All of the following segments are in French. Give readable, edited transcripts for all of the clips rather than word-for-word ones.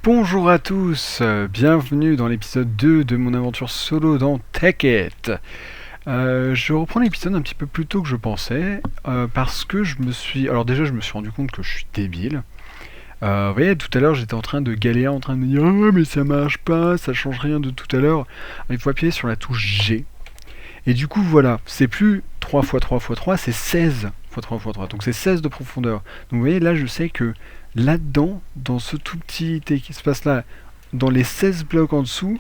Bonjour à tous, bienvenue dans l'épisode 2 de mon aventure solo dans Tekkit. Je reprends l'épisode un petit peu plus tôt que je pensais, parce que je me suis rendu compte que je suis débile. Vous voyez, tout à l'heure j'étais en train de galérer, en train de me dire «Oh mais ça marche pas, ça change rien de tout à l'heure». Il faut appuyer sur la touche G. Et du coup voilà, c'est plus 3 x 3 x 3, c'est 16 x 3 x 3. Donc c'est 16 de profondeur. Donc vous voyez là je sais que là-dedans, dans ce tout petit espace là, dans les 16 blocs en dessous,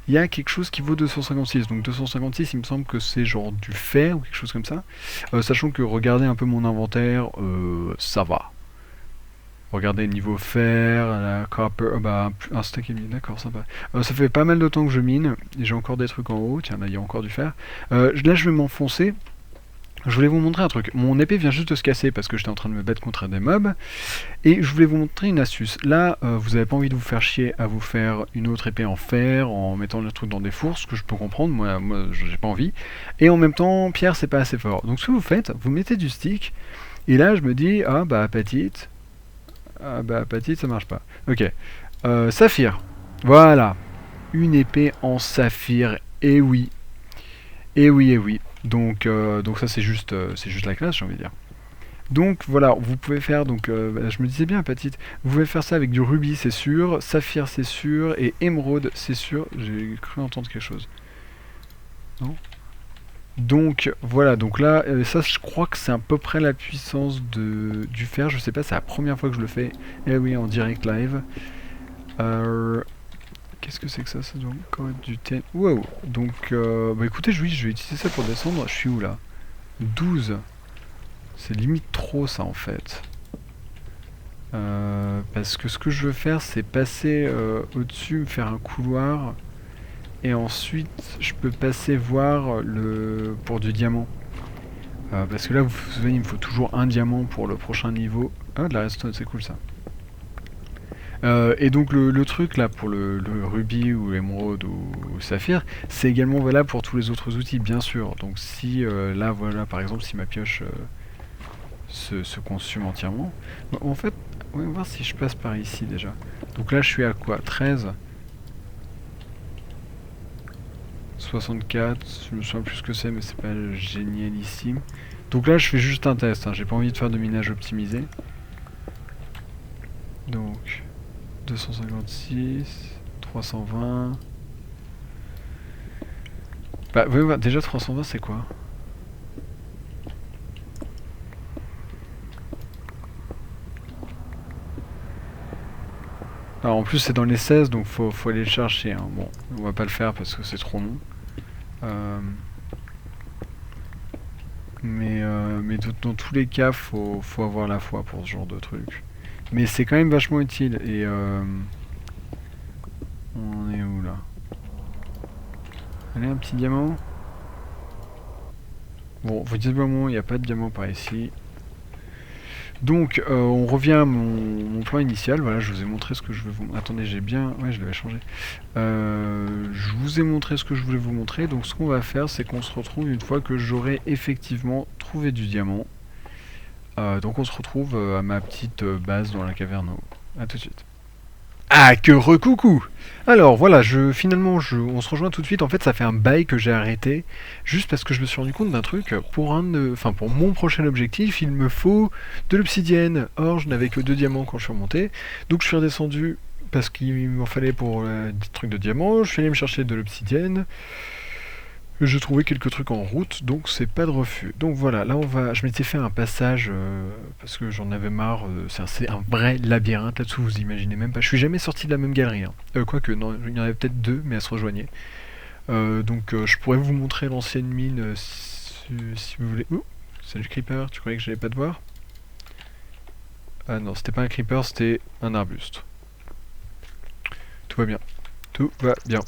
il y a quelque chose qui vaut 256. Donc 256 il me semble que c'est genre du fer ou quelque chose comme ça. Sachant que regardez un peu mon inventaire, ça va. Regardez niveau fer, la copper, un stack et demi, d'accord, sympa. Ça fait pas mal de temps que je mine, et j'ai encore des trucs en haut, tiens là il y a encore du fer. Là je vais m'enfoncer, je voulais vous montrer un truc. Mon épée vient juste de se casser parce que j'étais en train de me battre contre des mobs, et je voulais vous montrer une astuce. Là, vous avez pas envie de vous faire chier à vous faire une autre épée en fer, en mettant le truc dans des fours, ce que je peux comprendre, moi j'ai pas envie. Et en même temps, pierre c'est pas assez fort. Donc ce que vous faites, vous mettez du stick, et là je me dis, ah bah apatite. Ah bah apatite ça marche pas. Ok. Saphir. Voilà. Une épée en saphir. Et oui. Et oui, et oui. Donc ça c'est juste la classe, j'ai envie de dire. Donc voilà, vous pouvez faire, je me disais bien apatite, vous pouvez faire ça avec du rubis c'est sûr, saphir c'est sûr, et émeraude c'est sûr. J'ai cru entendre quelque chose. Non. Donc voilà, donc là, ça je crois que c'est à peu près la puissance du fer, je sais pas, c'est la première fois que je le fais. Eh oui, en direct live. Qu'est-ce que c'est que ça? Ça doit encore être du TN. Wow. Donc, bah écoutez, oui, je vais utiliser ça pour descendre. Je suis où là? 12. C'est limite trop ça en fait. Parce que ce que je veux faire, c'est passer au-dessus, me faire un couloir. Et ensuite, je peux passer voir pour du diamant. Parce que là, vous vous souvenez, il me faut toujours un diamant pour le prochain niveau. Ah, de la redstone, c'est cool ça. Et donc le truc là pour le rubis ou émeraude ou saphir, c'est également valable pour tous les autres outils bien sûr. Donc si là voilà par exemple si ma pioche se consume entièrement, en fait on va voir si je passe par ici déjà. Donc là je suis à quoi? 13 64, je me souviens plus ce que c'est mais c'est pas génialissime. Donc là je fais juste un test, hein. J'ai pas envie de faire de minage optimisé. Donc 256, 320. Bah oui, déjà 320 c'est quoi? Alors en plus c'est dans les 16 donc faut aller le chercher, hein. Bon, on va pas le faire parce que c'est trop long. Mais dans tous les cas faut avoir la foi pour ce genre de truc. Mais c'est quand même vachement utile et on en est où là? Allez, un petit diamant. Bon, visiblement il n'y a pas de diamant par ici. Donc on revient à mon plan initial. Voilà, je vous ai montré ce que je veux vous... Attendez, j'ai bien... Ouais, je l'avais changé. Je vous ai montré ce que je voulais vous montrer. Donc ce qu'on va faire, c'est qu'on se retrouve une fois que j'aurai effectivement trouvé du diamant. Donc on se retrouve à ma petite base dans la caverne. A tout de suite. Ah, que recoucou! Alors voilà, finalement on se rejoint tout de suite. En fait, ça fait un bail que j'ai arrêté, juste parce que je me suis rendu compte d'un truc. Pour mon prochain objectif, il me faut de l'obsidienne. Or, je n'avais que 2 diamants quand je suis remonté, donc je suis redescendu parce qu'il m'en fallait pour des trucs de diamants. Je suis allé me chercher de l'obsidienne. J'ai trouvé quelques trucs en route, donc c'est pas de refus. Donc voilà, là je m'étais fait un passage parce que j'en avais marre. C'est un vrai labyrinthe là-dessous, vous imaginez même pas. Je suis jamais sorti de la même galerie. Hein. Quoique, non, il y en avait peut-être 2, mais elles se rejoignaient. Je pourrais vous montrer l'ancienne mine si vous voulez. Ouh, salut Creeper, tu croyais que j'allais pas te voir? Ah non, c'était pas un Creeper, c'était un arbuste. Tout va bien. Tout va bien.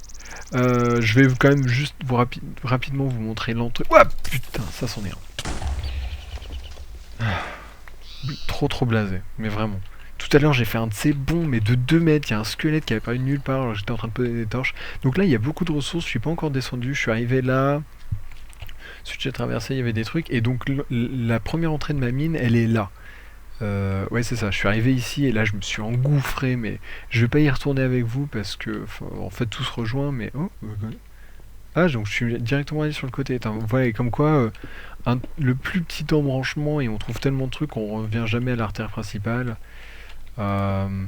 Je vais quand même juste rapidement vous montrer l'entrée. Ouah, putain, ça c'en est un. Trop blasé, mais vraiment. Tout à l'heure j'ai fait un de ces bons, mais de 2 mètres, il y a un squelette qui avait paru de nulle part alors j'étais en train de poser des torches. Donc là il y a beaucoup de ressources, je suis pas encore descendu, je suis arrivé là. Ensuite j'ai traversé, il y avait des trucs, et donc la première entrée de ma mine, elle est là. Ouais, c'est ça, je suis arrivé ici et là je me suis engouffré, mais je vais pas y retourner avec vous parce que, en fait, tout se rejoint, mais... Oh, ah, donc je suis directement allé sur le côté. Voilà, et comme quoi, le plus petit embranchement, et on trouve tellement de trucs qu'on revient jamais à l'artère principale. Euh,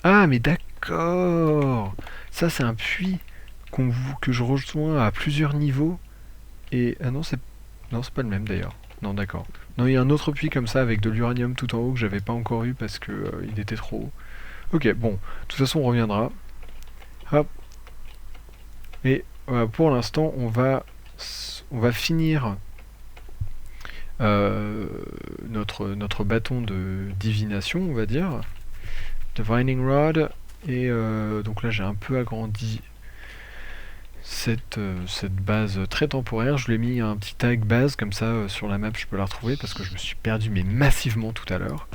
Ah, mais d'accord! Ça, c'est un puits que je rejoins à plusieurs niveaux. Et... Ah non, c'est pas le même d'ailleurs. Non, d'accord. Non, il y a un autre puits comme ça avec de l'uranium tout en haut que j'avais pas encore eu parce que il était trop haut. Ok, bon. De toute façon, on reviendra. Hop. Et pour l'instant, on va finir euh, notre bâton de divination, on va dire. Divining Rod. Et donc là, j'ai un peu agrandi cette base très temporaire. Je lui ai mis un petit tag base, comme ça sur la map je peux la retrouver parce que je me suis perdu mais massivement tout à l'heure.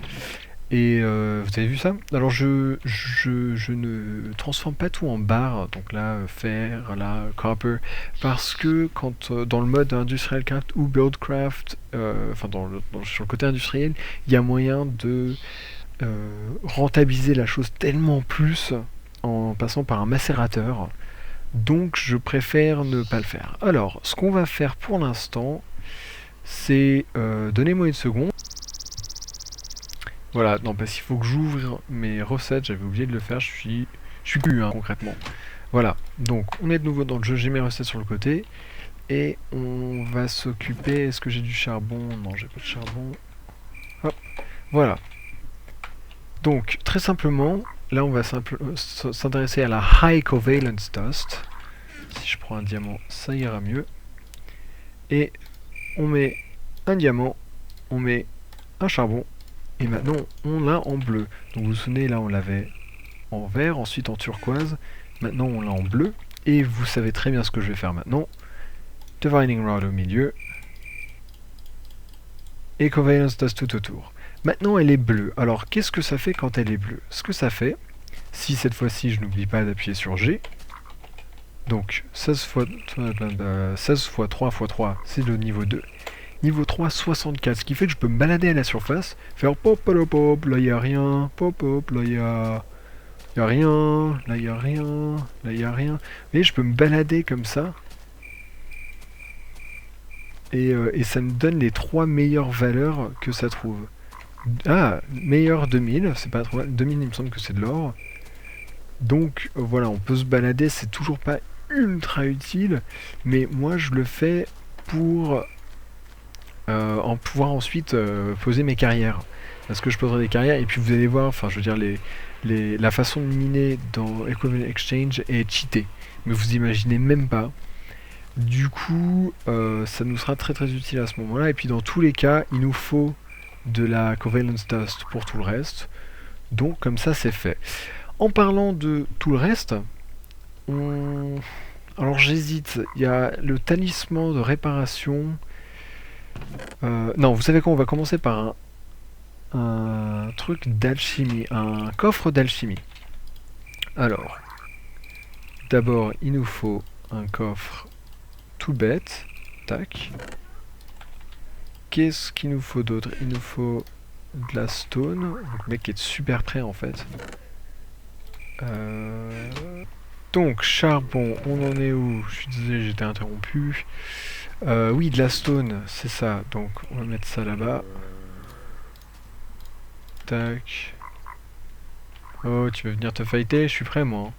Et vous avez vu ça? Alors je ne transforme pas tout en barre, donc là fer, là copper, parce que quand dans le mode industrial craft ou buildcraft, enfin sur le côté industriel, il y a moyen de rentabiliser la chose tellement plus en passant par un macérateur. Donc je préfère ne pas le faire. Alors, ce qu'on va faire pour l'instant, c'est... donnez-moi une seconde. Voilà, non, parce qu'il faut que j'ouvre mes recettes, j'avais oublié de le faire, je suis cul, hein, concrètement. Voilà, donc on est de nouveau dans le jeu, j'ai mes recettes sur le côté, et on va s'occuper... Est-ce que j'ai du charbon? Non, j'ai pas de charbon. Hop, voilà. Donc, très simplement, là on va s'intéresser à la High Covalence Dust. Si je prends un diamant, ça ira mieux. Et on met un diamant, on met un charbon, et maintenant on l'a en bleu. Donc vous vous souvenez, là on l'avait en vert, ensuite en turquoise, maintenant on l'a en bleu, et vous savez très bien ce que je vais faire maintenant. Divining Rod au milieu, et Covalence Dust tout autour. Maintenant elle est bleue. Alors qu'est-ce que ça fait quand elle est bleue? Ce que ça fait, si cette fois-ci je n'oublie pas d'appuyer sur G, donc 16 fois 3 x 3, c'est le niveau 2. Niveau 3, 64, ce qui fait que je peux me balader à la surface, faire pop pop pop, là y a rien, pop pop, là y a rien, là y a rien, là y a rien. Vous voyez, je peux me balader comme ça, et ça me donne les 3 meilleures valeurs que ça trouve. Ah, meilleur 2000, c'est pas trop mal, 2000 il me semble que c'est de l'or. Donc voilà, on peut se balader, c'est toujours pas ultra utile, mais moi je le fais pour en pouvoir ensuite poser mes carrières. Parce que je poserai des carrières, et puis vous allez voir, enfin je veux dire, la façon de miner dans Equivalent Exchange est cheatée. Mais vous imaginez même pas. Du coup, ça nous sera très très utile à ce moment-là. Et puis dans tous les cas, il nous faut de la Covalence Dust pour tout le reste. Donc comme ça c'est fait. En parlant de tout le reste, alors j'hésite. Il y a le talisman de réparation. Non, vous savez quoi, on va commencer par un truc d'alchimie, un coffre d'alchimie. Alors, d'abord, il nous faut un coffre tout bête. Tac. Qu'est-ce qu'il nous faut d'autre? Il nous faut de la stone. Donc, le mec est super prêt en fait. Donc, charbon, on en est où? Je suis désolé, j'étais interrompu. Oui, de la stone, c'est ça. Donc, on va mettre ça là-bas. Tac. Oh, tu veux venir te fighter? Je suis prêt, moi.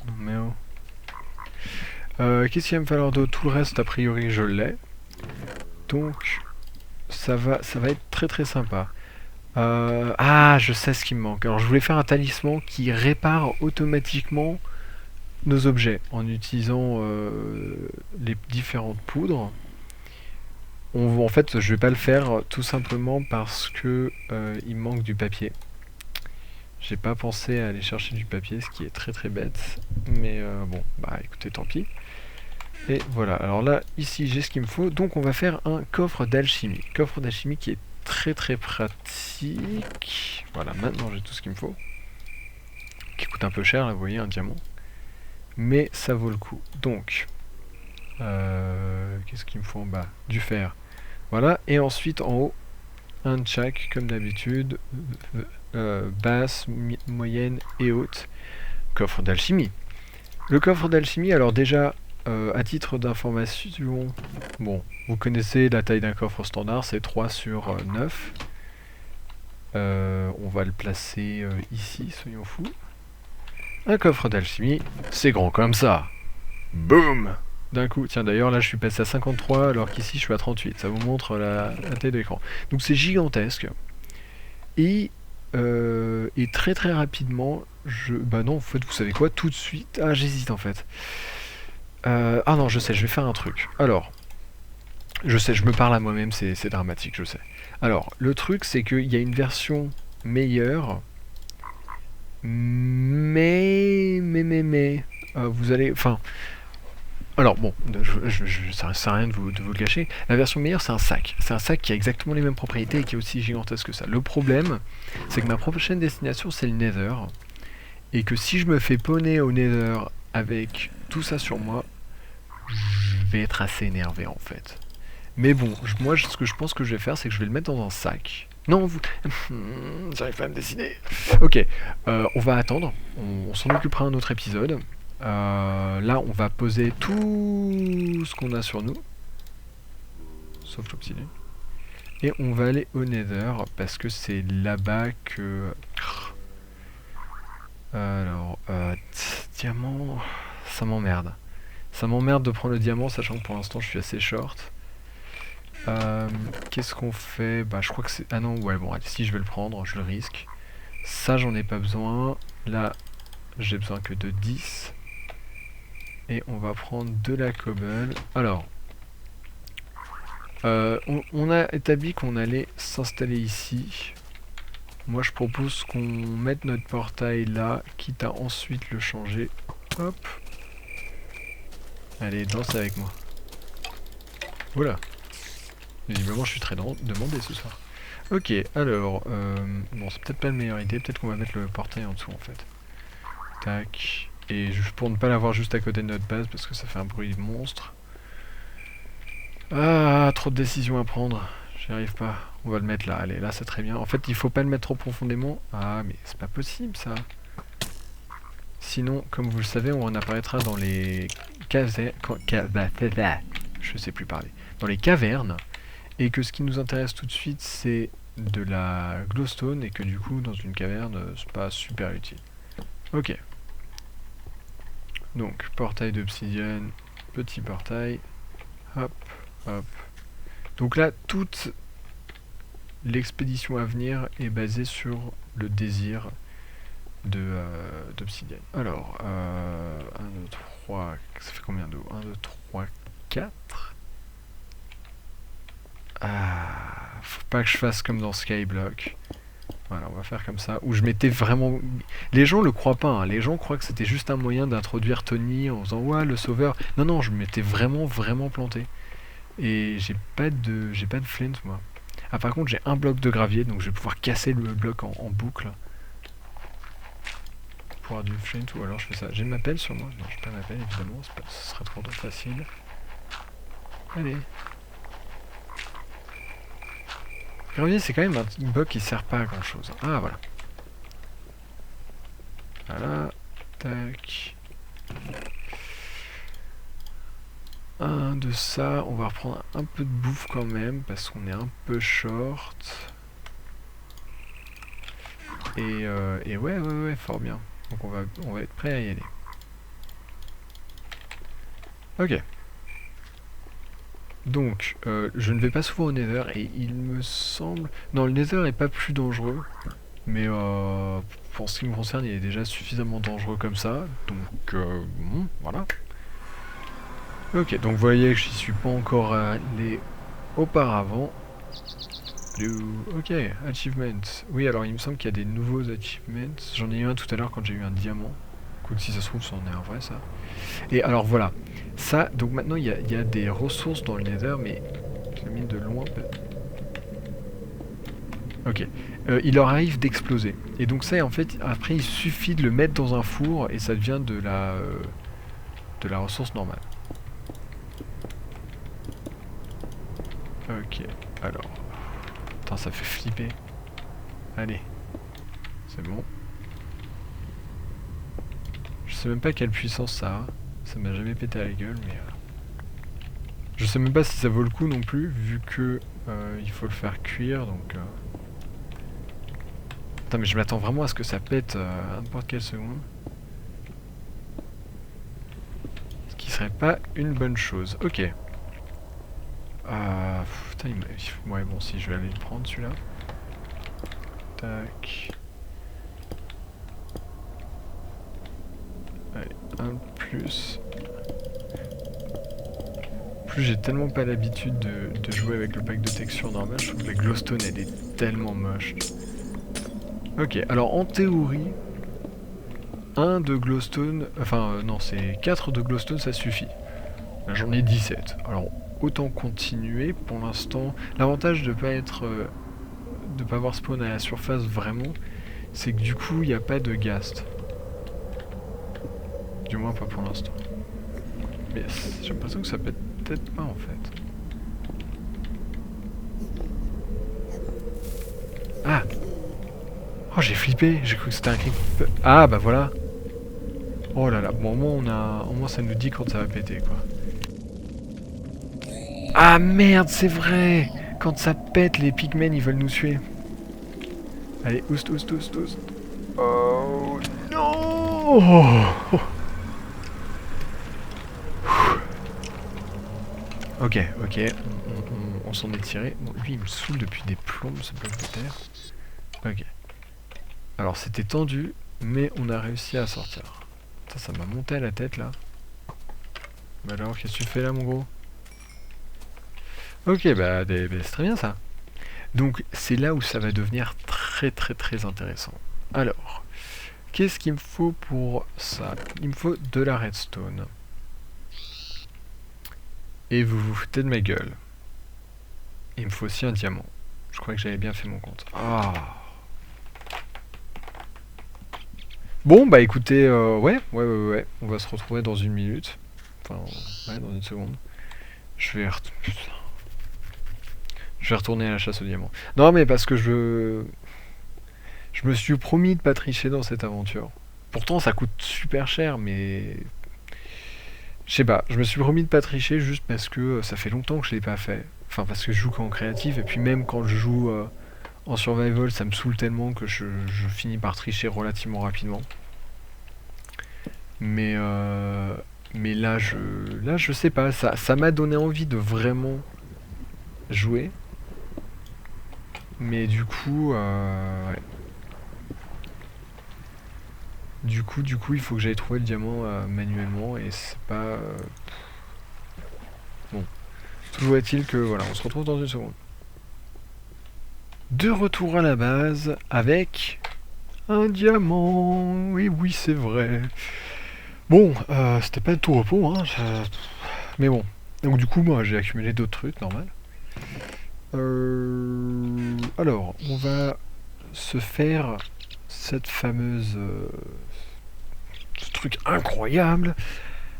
Non, mais oh. Qu'est-ce qu'il va me falloir d'autre? Tout le reste, a priori, je l'ai. Donc, ça va être très très sympa. Ah, je sais ce qui me manque. Alors, je voulais faire un talisman qui répare automatiquement nos objets en utilisant les différentes poudres. En fait, je vais pas le faire tout simplement parce que il me manque du papier. J'ai pas pensé à aller chercher du papier, ce qui est très très bête. Mais bon, bah écoutez, tant pis. Et voilà, alors là, ici, j'ai ce qu'il me faut. Donc on va faire un coffre d'alchimie. Coffre d'alchimie qui est très très pratique. Voilà, maintenant j'ai tout ce qu'il me faut. Qui coûte un peu cher, là, vous voyez, un diamant. Mais ça vaut le coup. Donc, qu'est-ce qu'il me faut en bas? Du fer. Voilà, et ensuite en haut, Un de chaque, comme d'habitude. Basse, moyenne et haute. Coffre d'alchimie. Le coffre d'alchimie, alors déjà, à titre d'information, bon, vous connaissez la taille d'un coffre standard, c'est 3 sur 9. On va le placer ici, soyons fous. Un coffre d'alchimie, c'est grand comme ça. Boum! D'un coup, tiens d'ailleurs là je suis passé à 53 alors qu'ici je suis à 38, ça vous montre la taille de l'écran. Donc c'est gigantesque. Et très très rapidement, bah non, en fait vous savez quoi, tout de suite, ah j'hésite en fait. Ah non je sais, je vais faire un truc. Alors, je sais, je me parle à moi-même, c'est dramatique, je sais. Alors, le truc c'est qu'il y a une version meilleure, mais, vous allez, enfin, alors bon, ça sert à rien de vous le cacher. La version meilleure, c'est un sac. C'est un sac qui a exactement les mêmes propriétés et qui est aussi gigantesque que ça. Le problème, c'est que ma prochaine destination, c'est le Nether. Et que si je me fais poney au Nether avec tout ça sur moi, je vais être assez énervé en fait. Mais bon, moi, ce que je pense que je vais faire, c'est que je vais le mettre dans un sac. Non, vous... J'arrive pas à me décider. Ok, on va attendre. On s'en occupera un autre épisode. Là, on va poser tout ce qu'on a sur nous. Sauf l'obsidian. Et on va aller au Nether, parce que c'est là-bas que... Alors, diamant... Ça m'emmerde. Ça m'emmerde de prendre le diamant, sachant que pour l'instant, je suis assez short. Qu'est-ce qu'on fait? Bah, je crois que c'est... Ah non, ouais, bon, allez, si je vais le prendre, je le risque. Ça, j'en ai pas besoin. Là, j'ai besoin que de 10. Et on va prendre de la cobble. Alors, on a établi qu'on allait s'installer ici. Moi, je propose qu'on mette notre portail là, quitte à ensuite le changer. Hop. Allez, danse avec moi. Voilà. Visiblement, je suis très demandé ce soir. Ok, alors, bon, c'est peut-être pas la meilleure idée. Peut-être qu'on va mettre le portail en dessous, en fait. Tac. Et pour ne pas l'avoir juste à côté de notre base, parce que ça fait un bruit monstre. Ah, trop de décisions à prendre. J'y arrive pas. On va le mettre là. Allez, là, c'est très bien. En fait, il faut pas le mettre trop profondément. Ah, mais c'est pas possible, ça. Sinon, comme vous le savez, on en apparaîtra dans les cavernes. Je sais plus parler. Dans les cavernes. Et que ce qui nous intéresse tout de suite, c'est de la glowstone. Et que du coup, dans une caverne, c'est pas super utile. Ok. Donc, portail d'obsidian. Petit portail. Hop, hop. Donc là, toute l'expédition à venir est basée sur le désir d'obsidienne. Alors, 1, 2, 3, ça fait combien d'eau? 1, 2, 3, 4. Ah, faut pas que je fasse comme dans Skyblock. Voilà, on va faire comme ça, où je m'étais vraiment... Les gens le croient pas, hein. Les gens croient que c'était juste un moyen d'introduire Tony en faisant « Ouais, le sauveur ». Non, non, je m'étais vraiment planté. Et j'ai pas de flint, moi. Ah, par contre, j'ai un bloc de gravier, donc je vais pouvoir casser le bloc en boucle. Pour avoir du flint, ou alors je fais ça. J'ai ma pelle sur moi? Non, j'ai pas ma pelle, évidemment, ce serait trop facile. Allez. Gravier, c'est quand même un bloc qui sert pas à grand chose. Ah, voilà. Voilà. Tac. Un de ça. On va reprendre un peu de bouffe quand même, parce qu'on est un peu short. Et ouais, fort bien. Donc on va être prêt à y aller. Ok. Donc, je ne vais pas souvent au Nether et il me semble... Non, le Nether est pas plus dangereux. Mais pour ce qui me concerne, il est déjà suffisamment dangereux comme ça. Donc, bon, voilà. Ok, donc vous voyez que j'y suis pas encore allé auparavant. Ok, achievement. Oui, alors il me semble qu'il y a des nouveaux achievements. J'en ai eu un tout à l'heure quand j'ai eu un diamant. Quoique si ça se trouve, c'en est un vrai, ça. Et alors voilà. Ça, donc maintenant il y a des ressources dans le Nether, mais je la mine de loin. Ok. Il leur arrive d'exploser. Et donc ça, en fait, après il suffit de le mettre dans un four et ça devient de la ressource normale. Ok. Alors. Putain, ça fait flipper. Allez. C'est bon. Je sais même pas quelle puissance ça a. Ça m'a jamais pété à la gueule, mais... Je sais même pas si ça vaut le coup non plus, vu que il faut le faire cuire, donc... Putain, mais je m'attends vraiment à ce que ça pète à n'importe quelle seconde. Ce qui serait pas une bonne chose. Ok. Putain, ouais, bon, si, je vais aller le prendre, celui-là. Tac. Allez, un de plus. En plus, j'ai tellement pas l'habitude de jouer avec le pack de texture normal, je trouve que la glowstone, elle est tellement moche. Ok, alors en théorie, un de glowstone, enfin non, c'est 4 de glowstone, ça suffit. Là, j'en ai 17. Alors, autant continuer pour l'instant. L'avantage de pas être... de pas avoir spawn à la surface vraiment, c'est que du coup, il n'y a pas de ghast. Du moins pas pour l'instant. Mais j'ai l'impression que ça pète peut-être pas en fait. Ah! Oh, j'ai flippé, j'ai cru que c'était un creep. Ah, bah voilà. Oh là là, bon, au moins ça nous dit quand ça va péter, quoi. Ah merde, c'est vrai! Quand ça pète, les pigmen, ils veulent nous tuer. Allez, oust, oust, oust, oust. Oh non! Ok, ok, on s'en est tiré. Bon, lui, il me saoule depuis des plombs, ce bloc de terre. Ok. Alors, c'était tendu, mais on a réussi à sortir. Ça m'a monté à la tête, là. Bah alors, qu'est-ce que tu fais, là, mon gros? Ok, bah, c'est très bien, ça. Donc, c'est là où ça va devenir très, très, très intéressant. Alors, qu'est-ce qu'il me faut pour ça? Il me faut de la redstone. Et vous vous foutez de ma gueule. Il me faut aussi un diamant. Je crois que j'avais bien fait mon compte. Ah. Bon, bah écoutez, ouais. On va se retrouver dans une minute. Enfin, ouais, dans une seconde. Je vais retourner à la chasse au diamant. Non, mais parce que je me suis promis de pas tricher dans cette aventure. Pourtant, ça coûte super cher, mais... Je sais pas, je me suis promis de pas tricher juste parce que ça fait longtemps que je l'ai pas fait. Enfin, parce que je joue qu'en créatif, et puis même quand je joue en survival, ça me saoule tellement que je finis par tricher relativement rapidement. Mais là, je sais pas, ça m'a donné envie de vraiment jouer. Mais du coup, ouais. Du coup, il faut que j'aille trouver le diamant manuellement et c'est pas... Bon. Toujours est-il que, voilà, on se retrouve dans une seconde. De retour à la base avec un diamant. Oui, oui, c'est vrai. Bon, c'était pas tout repos, hein. Mais bon. Donc du coup, moi, j'ai accumulé d'autres trucs, normal. Alors, on va se faire cette fameuse... ce truc incroyable.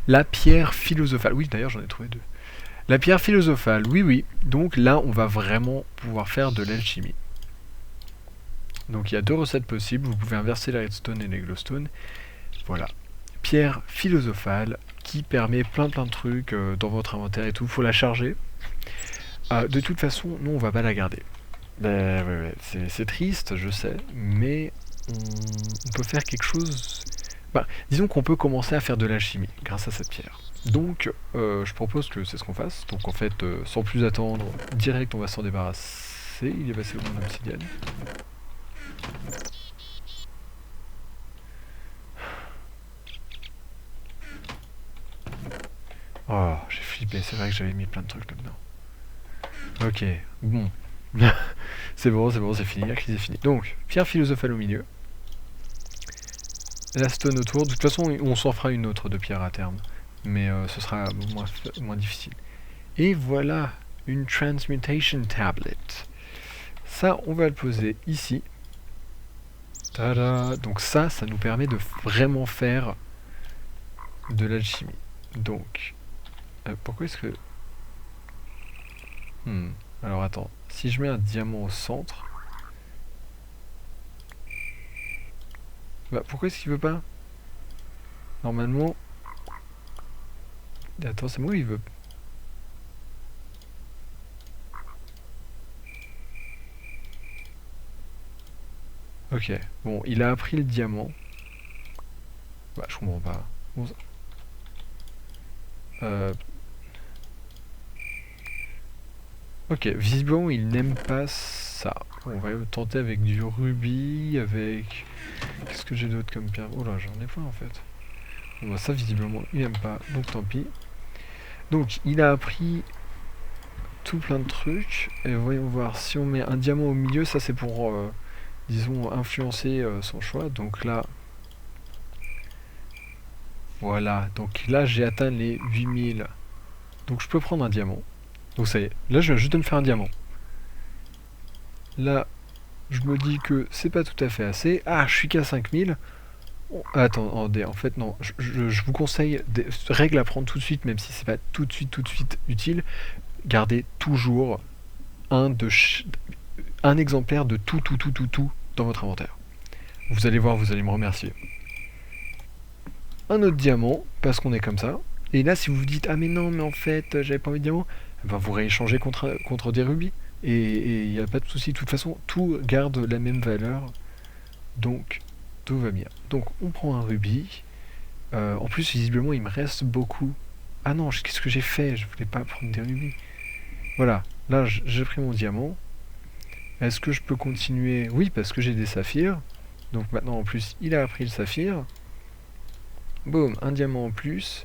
La pierre philosophale. Oui, d'ailleurs, j'en ai trouvé deux. La pierre philosophale, oui, oui. Donc là, on va vraiment pouvoir faire de l'alchimie. Donc il y a deux recettes possibles. Vous pouvez inverser la redstone et les glowstone. Voilà. Pierre philosophale qui permet plein de trucs dans votre inventaire et tout. Faut la charger. De toute façon, nous, on va pas la garder. Ouais, c'est triste, je sais, mais on peut faire quelque chose... Bah, disons qu'on peut commencer à faire de l'alchimie grâce à cette pierre. Donc, je propose que c'est ce qu'on fasse. Donc, en fait, sans plus attendre, direct, on va s'en débarrasser. Il est passé au monde d'obsidienne. Oh, j'ai flippé. C'est vrai que j'avais mis plein de trucs là-dedans. Ok, bon. C'est bon, c'est fini. La crise est finie. Donc, pierre philosophale au milieu. La stone autour. De toute façon, on s'en fera une autre de pierre à terme. Mais ce sera moins difficile. Et voilà, une Transmutation Tablet. Ça, on va le poser ici. Tada. Donc ça nous permet de vraiment faire de l'alchimie. Donc, pourquoi est-ce que... Alors attends, si je mets un diamant au centre... Bah pourquoi est-ce qu'il veut pas? Normalement... Attends, c'est moi il veut... Ok, bon, il a appris le diamant. Bah je comprends pas. Bon, euh, ok, visiblement il n'aime pas ça. On va tenter avec du rubis, avec... Qu'est-ce que j'ai d'autre comme pierre? Oh là, j'en ai pas en fait. Bon bah ça visiblement il n'aime pas, donc tant pis. Donc il a appris tout plein de trucs. Et voyons voir, si on met un diamant au milieu, ça c'est pour, disons, influencer son choix. Donc là, voilà. Donc là j'ai atteint les 8000. Donc je peux prendre un diamant. Donc ça y est, là je viens juste de me faire un diamant. Là, je me dis que c'est pas tout à fait assez. Ah, je suis qu'à 5000. Oh, attendez, en fait non, je vous conseille des règles à prendre tout de suite, même si c'est pas tout de suite utile. Gardez toujours un exemplaire de tout dans votre inventaire. Vous allez voir, vous allez me remercier. Un autre diamant, parce qu'on est comme ça. Et là, si vous vous dites, ah mais non, mais en fait, j'avais pas envie de diamant, eh ben, vous rééchangez contre des rubis. Et il n'y a pas de souci. De toute façon, tout garde la même valeur. Donc, tout va bien. Donc, on prend un rubis. En plus, visiblement, il me reste beaucoup. Ah non, qu'est-ce que j'ai fait? Je voulais pas prendre des rubis. Voilà, là, j'ai pris mon diamant. Est-ce que je peux continuer? Oui, parce que j'ai des saphirs. Donc maintenant, en plus, il a appris le saphir. Boum, un diamant en plus.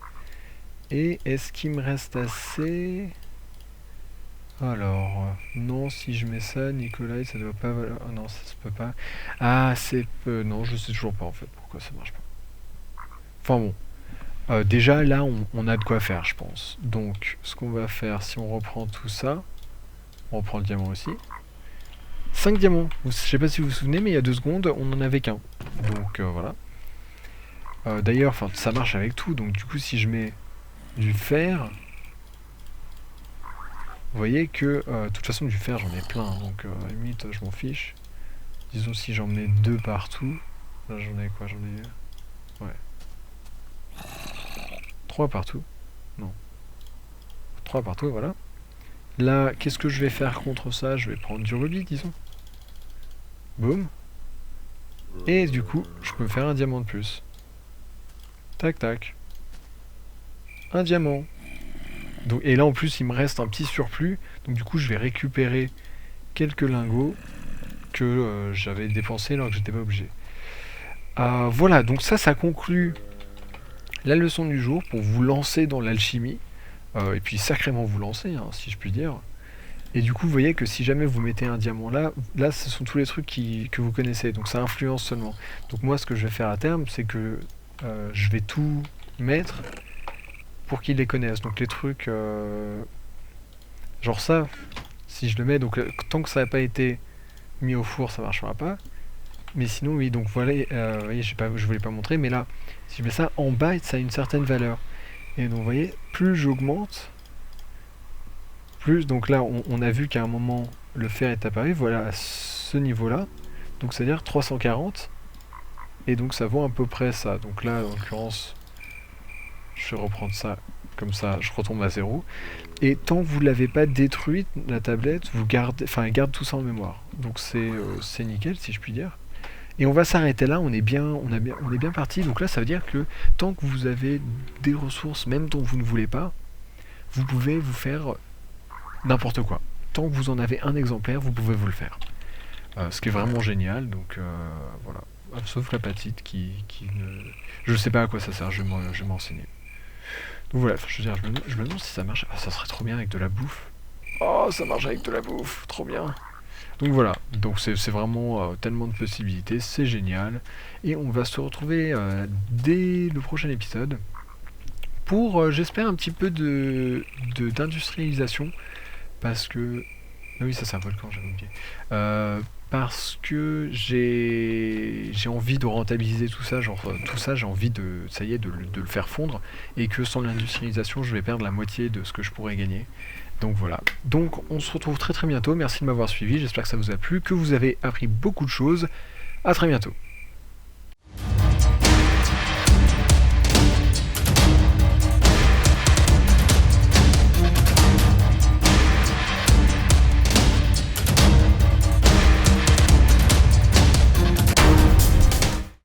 Et est-ce qu'il me reste assez? Alors, non, si je mets ça, Nicolas, ça doit pas... Oh non, ça se peut pas. Ah, c'est peu... Non, je sais toujours pas, en fait, pourquoi ça marche pas. Enfin bon. Déjà, là, on a de quoi faire, je pense. Donc, ce qu'on va faire, si on reprend tout ça... On reprend le diamant aussi. 5 diamants. Je sais pas si vous vous souvenez, mais il y a 2 secondes, on en avait qu'un. Donc, voilà. D'ailleurs, ça marche avec tout. Donc, du coup, si je mets du fer... Vous voyez que, de toute façon, du fer, j'en ai plein. Donc, à la limite, je m'en fiche. Disons, si j'en mets 2 partout... Là, j'en ai quoi? J'en ai... Ouais. 3 partout. Non. 3 partout, voilà. Là, qu'est-ce que je vais faire contre ça? Je vais prendre du rubis, disons. Boum. Et du coup, je peux me faire un diamant de plus. Tac, tac. Un diamant. Donc, et là, en plus, il me reste un petit surplus. Donc, du coup, je vais récupérer quelques lingots que j'avais dépensés alors que j'étais pas obligé. Voilà, donc ça conclut la leçon du jour pour vous lancer dans l'alchimie. Et puis sacrément vous lancer, hein, si je puis dire. Et du coup, vous voyez que si jamais vous mettez un diamant là, ce sont tous les trucs que vous connaissez. Donc ça influence seulement. Donc moi, ce que je vais faire à terme, c'est que je vais tout mettre pour qu'ils les connaissent. Donc les trucs... genre ça, si je le mets, donc tant que ça n'a pas été mis au four, ça marchera pas. Mais sinon, oui, donc voilà, vous voyez, je voulais pas montrer, mais là, si je mets ça en bas, ça a une certaine valeur. Et donc, vous voyez, plus j'augmente, plus, donc là, on a vu qu'à un moment, le fer est apparu, voilà, à ce niveau-là. Donc, c'est-à-dire 340. Et donc, ça vaut à peu près ça. Donc là, en l'occurrence, je vais reprendre ça, comme ça, je retombe à 0. Et tant que vous ne l'avez pas détruite, la tablette, vous gardez, elle garde tout ça en mémoire. Donc, c'est nickel, si je puis dire. Et on va s'arrêter là, on est bien parti. Donc là, ça veut dire que tant que vous avez des ressources, même dont vous ne voulez pas, vous pouvez vous faire n'importe quoi. Tant que vous en avez un exemplaire, vous pouvez vous le faire. Ce qui est vraiment génial. Donc voilà. Sauf la platite qui ne... Je sais pas à quoi ça sert, je vais m'enseigner. Donc voilà, je veux dire, je me demande si ça marche. Ah, ça serait trop bien avec de la bouffe. Oh, ça marche avec de la bouffe, trop bien. Donc voilà, donc c'est vraiment tellement de possibilités, c'est génial. Et on va se retrouver dès le prochain épisode pour, j'espère, un petit peu d'industrialisation. Parce que... Ah oui, ça c'est un volcan, j'avais oublié. parce que j'ai envie de rentabiliser tout ça, genre tout ça, j'ai envie de, ça y est, de le faire fondre, et que sans l'industrialisation, je vais perdre la moitié de ce que je pourrais gagner. Donc voilà. Donc on se retrouve très très bientôt. Merci de m'avoir suivi. J'espère que ça vous a plu, que vous avez appris beaucoup de choses. À très bientôt.